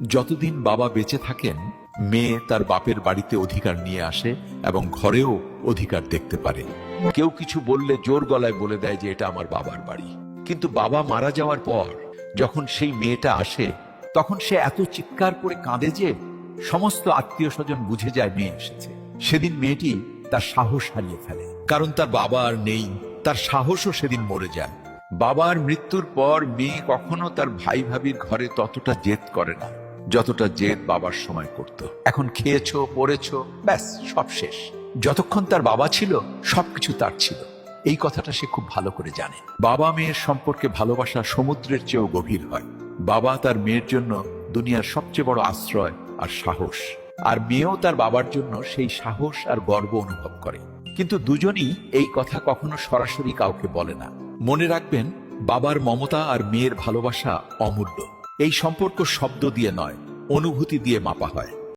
যতদিন বাবা বেঁচে থাকেন, মেয়ে তার বাপের বাড়িতে অধিকার নিয়ে আসে এবং ঘরেও অধিকার দেখতে পারে। কেউ কিছু বললে জোর গলায় বলে দেয় যে এটা আমার বাবার বাড়ি। কিন্তু বাবা মারা যাওয়ার পর যখন সেই মেয়েটা আসে, তখন সে এত চিৎকার করে কাঁদে যে সমস্ত আত্মীয় স্বজন বুঝে যায় মেয়ে এসেছে। সেদিন মেয়েটি তার সাহস হারিয়ে ফেলে, কারণ তার বাবা আর নেই। তার সাহসও সেদিন মরে যায়। বাবার মৃত্যুর পর মেয়ে কখনো তার ভাই ভাবির ঘরে ততটা জেদ করে না যতটা জেদ বাবার সময় করত। এখন খেয়েছো, পড়েছো, ব্যাস সব শেষ। যতক্ষণ তার বাবা ছিল সবকিছু তার ছিল, এই কথাটা সে খুব ভালো করে জানে। বাবা মেয়ের সম্পর্কে ভালোবাসা সমুদ্রের চেয়েও গভীর হয়। বাবা তার মেয়ের জন্য দুনিয়ার সবচেয়ে বড় আশ্রয় আর সাহস, আর মেয়েও তার বাবার জন্য সেই সাহস আর গর্ব অনুভব করে। কিন্তু দুজনই এই কথা কখনো সরাসরি কাউকে বলে না। মনে রাখবেন, বাবার মমতা আর মেয়ের ভালোবাসা অমূল্য। এই সম্পর্ক শব্দ দিয়ে নয়, অনুভূতি দিয়ে মাপা হয়।